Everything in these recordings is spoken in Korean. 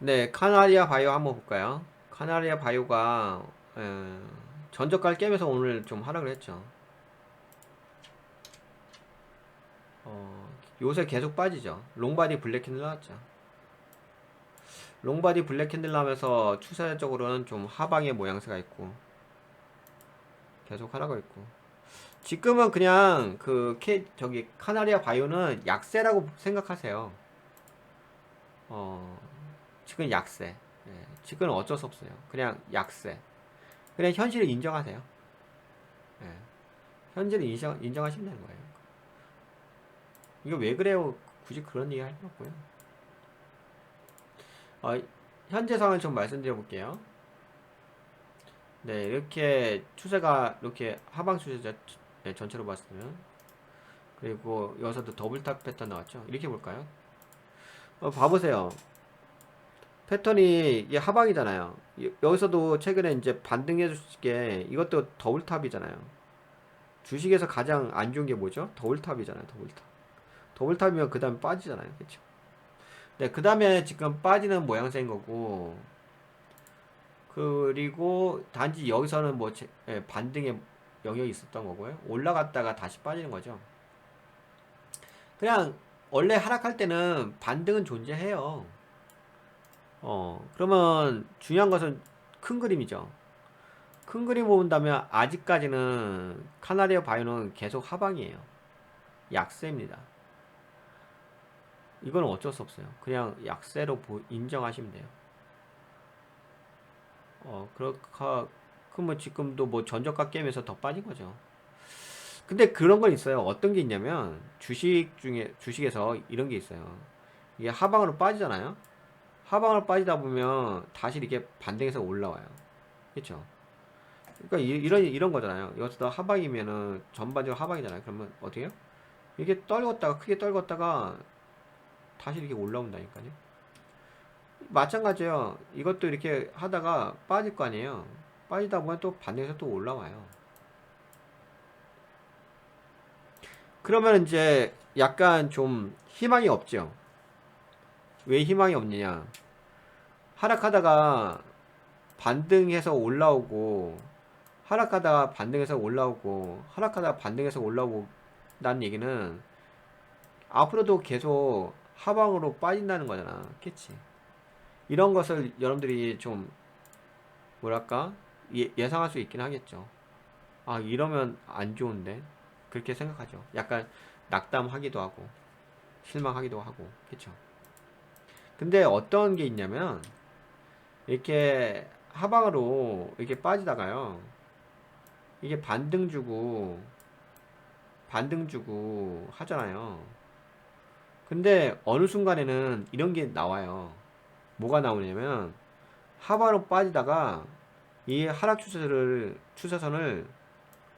네, 카나리아 바이오 한번 볼까요? 카나리아 바이오가 에, 전저가를 깨면서 오늘 좀 하락을 했죠. 어, 요새 계속 빠지죠. 롱바디 블랙 캔들 나왔죠. 롱바디 블랙 캔들 나면서 추세적으로는 좀 하방의 모양새가 있고 계속 하락을 있고 지금은 그냥 저기 카나리아 바이오는 약세라고 생각하세요. 어, 지금 약세. 지금은 어쩔 수 없어요. 그냥 약세. 그냥 현실을 인정하세요. 예, 현실을 인정하시면 되는 거예요. 이거 왜 그래요? 굳이 그런 얘기 할 필요 없고요. 어, 현재 상황을 좀 말씀드려 볼게요. 네, 이렇게 추세가 이렇게 하방 추세죠. 네, 전체로 봤을 때는. 그리고 여기서도 더블탑 패턴 나왔죠. 이렇게 볼까요? 봐보세요. 패턴이 이게 하방이잖아요. 여기서도 최근에 이제 반등해 주시게 이것도 더블탑이잖아요. 주식에서 가장 안 좋은 게 뭐죠? 더블탑이잖아요. 더블탑. 더블탑이면 그 다음에 빠지잖아요. 그쵸? 네, 그 다음에 지금 빠지는 모양새인 거고, 그리고 단지 여기서는 뭐 반등의 영역이 있었던 거고요. 올라갔다가 다시 빠지는 거죠. 그냥 원래 하락할 때는 반등은 존재해요. 그러면 중요한 것은 큰 그림이죠. 큰 그림 본다면 아직까지는 카나리아 바이오는 계속 하방이에요. 약세입니다. 이건 어쩔 수 없어요. 그냥 약세로 인정하시면 돼요. 그러면 지금도 뭐 전저가 게임에서 더 빠진 거죠. 근데 그런 건 있어요. 어떤 게 있냐면 주식에서 이런 게 있어요. 이게 하방으로 빠지잖아요. 하방으로 빠지다 보면 다시 이렇게 반등해서 올라와요. 그렇죠? 그러니까 이런 거잖아요. 여기서 하방이면은 전반적으로 하방이잖아요. 그러면 어떻게 해요? 이렇게 떨궜다가 크게 떨궜다가 다시 이렇게 올라온다니까요. 마찬가지예요. 이것도 이렇게 하다가 빠질 거 아니에요. 빠지다 보면 또 반대에서 또 올라와요. 그러면 이제 약간 좀 희망이 없죠. 왜 희망이 없느냐? 하락하다가 반등해서 올라오고, 하락하다가 반등해서 올라오고, 하락하다가 반등해서 올라오고, 라는 얘기는 앞으로도 계속 하방으로 빠진다는 거잖아. 그치? 이런 것을 여러분들이 좀, 뭐랄까? 예상할 수 있긴 하겠죠. 아, 이러면 안 좋은데? 그렇게 생각하죠. 약간 낙담하기도 하고, 실망하기도 하고, 그쵸? 근데 어떤 게 있냐면, 이렇게 하방으로 이렇게 빠지다가요. 이게 반등 주고 하잖아요. 근데 어느 순간에는 이런 게 나와요. 뭐가 나오냐면 하방으로 빠지다가 이 하락 추세선을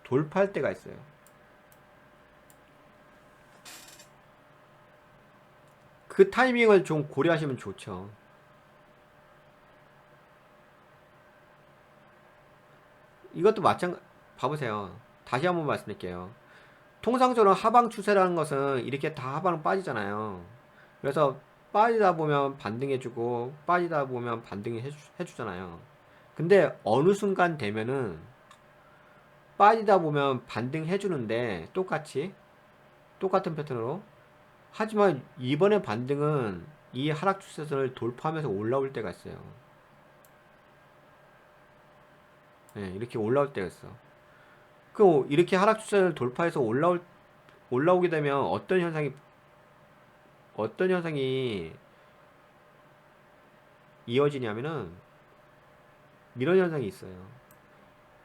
돌파할 때가 있어요. 그 타이밍을 좀 고려하시면 좋죠. 이것도 봐보세요. 다시 한번 말씀드릴게요. 통상적으로 하방 추세라는 것은 이렇게 다 하방으로 빠지잖아요. 그래서 빠지다 보면 반등해주고 빠지다 보면 반등해주잖아요. 근데 어느 순간 되면은 빠지다 보면 반등해주는데 똑같은 패턴으로 하지만 이번에 반등은 이 하락 추세선을 돌파하면서 올라올 때가 있어요. 네, 이렇게 올라올 때가 있어. 그 이렇게 하락 추세를 돌파해서 올라오게 되면 어떤 현상이 이어지냐면은 이런 현상이 있어요.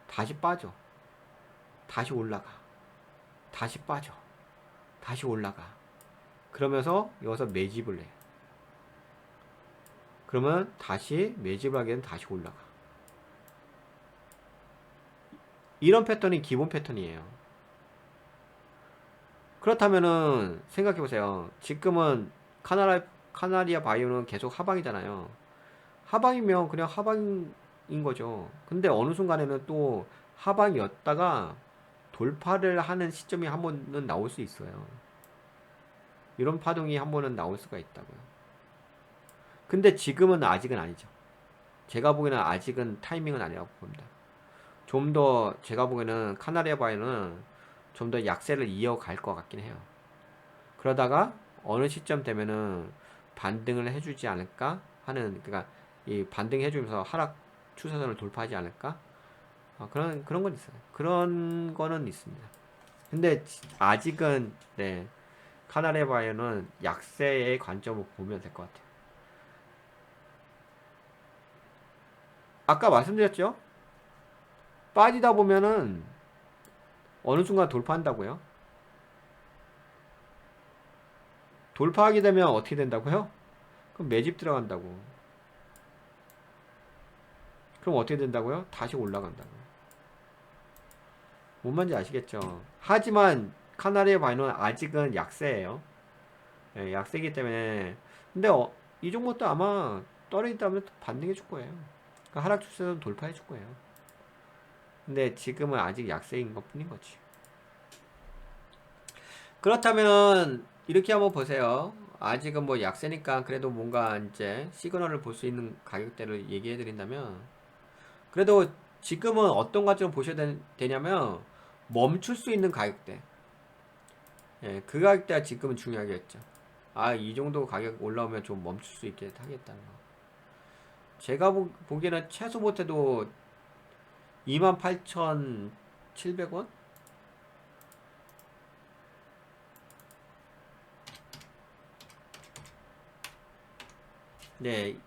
다시 빠져. 다시 올라가. 다시 빠져. 다시 올라가. 그러면서 여기서 매집을 해. 그러면 다시 매집을 하게 되면 다시 올라가. 이런 패턴이 기본 패턴이에요. 그렇다면은 생각해 보세요. 지금은 카나리아 바이오는 계속 하방이잖아요. 하방이면 그냥 하방인 거죠. 근데 어느 순간에는 또 하방이었다가 돌파를 하는 시점이 한 번은 나올 수 있어요. 이런 파동이 한 번은 나올 수가 있다고요. 근데 지금은 아직은 아니죠. 제가 보기에는 아직은 타이밍은 아니라고 봅니다. 좀 더 제가 보기에는 카나리아 바이오는 좀 더 약세를 이어갈 것 같긴 해요. 그러다가 어느 시점 되면은 반등을 해주지 않을까 하는, 그러니까 이 반등해주면서 하락 추세선을 돌파하지 않을까, 그런 건 있어요. 그런 거는 있습니다. 근데 아직은 네, 카나리아 바이오는 약세의 관점을 보면 될 것 같아요. 아까 말씀드렸죠? 빠지다 보면은 어느 순간 돌파한다고요? 돌파하게 되면 어떻게 된다고요? 그럼 매집 들어간다고. 그럼 어떻게 된다고요? 다시 올라간다고. 뭔 말인지 아시겠죠? 하지만 카나리아 바이오는 아직은 약세예요. 예, 약세기 때문에. 근데 이 종목도 아마 떨어진다면 반등해 줄 거예요. 그러니까 하락 추세는 돌파해 줄 거예요. 근데 지금은 아직 약세인 것 뿐인 거지. 그렇다면 이렇게 한번 보세요. 아직은 뭐 약세니까 그래도 뭔가 이제 시그널을 볼 수 있는 가격대를 얘기해 드린다면, 그래도 지금은 어떤 관점을 보셔야 되냐면 멈출 수 있는 가격대. 예, 그 가격대가 지금은 중요하겠죠. 이 정도 가격 올라오면 좀 멈출 수 있게 하겠다는 거. 제가 보기에는 최소 못해도 28,700원? 네,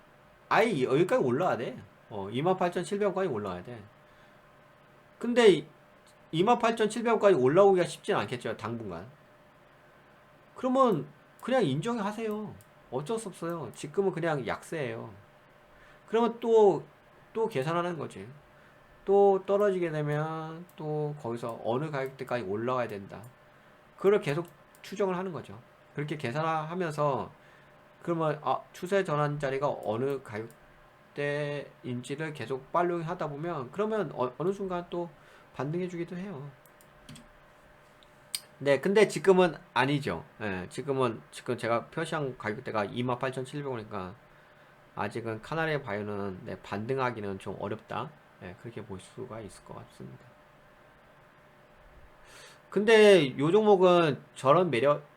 아예 여기까지 올라와야 돼. 28,700원까지 올라와야 돼. 근데 28,700원까지 올라오기가 쉽진 않겠죠, 당분간. 그러면 그냥 인정하세요. 어쩔 수 없어요. 지금은 그냥 약세예요. 그러면 또 계산하는 거지. 또 떨어지게 되면 또 거기서 어느 가격대까지 올라와야 된다. 그걸 계속 추정을 하는 거죠. 그렇게 계산하면서 그러면 추세 전환 자리가 어느 가격대인지를 계속 팔로잉 하다 보면 그러면 어느 순간 또 반등해 주기도 해요. 네, 근데 지금은 아니죠. 예, 지금 제가 표시한 가격대가 28,700원이니까 아직은 카나리아 바이오는 네, 반등하기는 좀 어렵다. 예, 그렇게 볼 수가 있을 것 같습니다. 근데 요 종목은 저런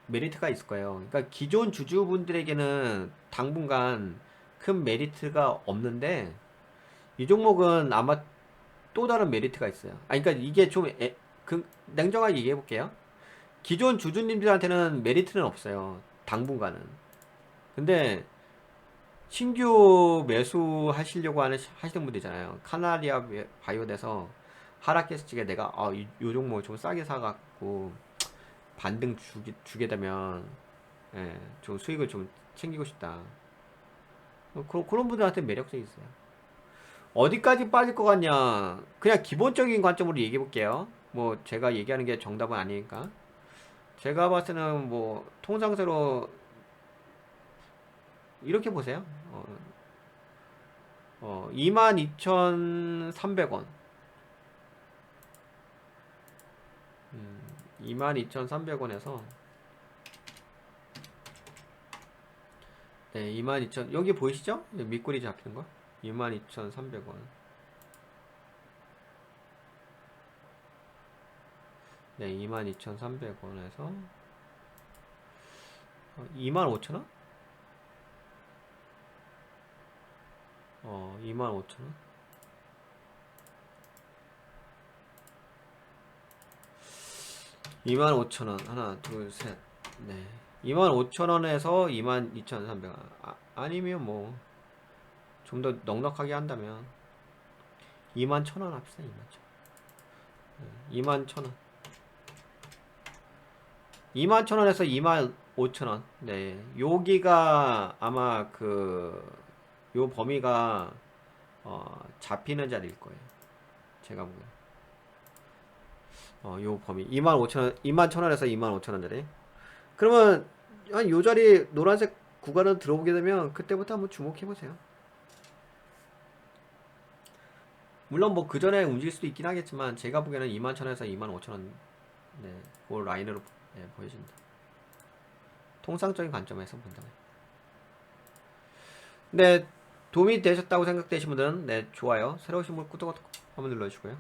메리트가 있을 거예요. 그러니까 기존 주주분들에게는 당분간 큰 메리트가 없는데 이 종목은 아마 또 다른 메리트가 있어요. 그러니까 이게 좀 냉정하게 얘기해 볼게요. 기존 주주님들한테는 메리트는 없어요. 당분간은. 근데 신규 매수 하시려고 하시는 분들이잖아요. 카나리아 바이오에서 하락했을 적에 내가 요 종목 좀 싸게 사갖고 반등 주게 되면 예, 좀 수익을 좀 챙기고 싶다. 그런 분들한테 매력성이 있어요. 어디까지 빠질 것 같냐? 그냥 기본적인 관점으로 얘기해 볼게요. 뭐 제가 얘기하는 게 정답은 아니니까. 제가 봤을 때는 뭐 통상적으로 이렇게 보세요. 22,300원. 22,300원에서 네, 22,000 여기 보이시죠? 밑꼬리 잡히는 거? 22,300원. 네, 22,300원에서 25,000원? 25,000원? 25,000원. 하나, 둘, 셋. 네. 25,000원에서 22,300원. 아니면 뭐, 좀 더 넉넉하게 한다면, 21,000원 합시다, 21,000원. 21,000원에서 25,000원. 네. 여기가 아마 요 범위가, 잡히는 자리일 거예요. 제가 보기엔. 요 범위. 25,000원, 21,000원에서 25,000원짜리. 그러면, 한 요 자리 노란색 구간을 들어오게 되면, 그때부터 한번 주목해보세요. 물론 뭐 그 전에 움직일 수도 있긴 하겠지만 제가 보기에는 21,000원에서 25,000원 네, 그 라인으로 네, 보여진다. 통상적인 관점에서 본다면. 네, 도움이 되셨다고 생각되신 분들은 네, 좋아요. 새로 오신 분 구독 한번 눌러주시고요.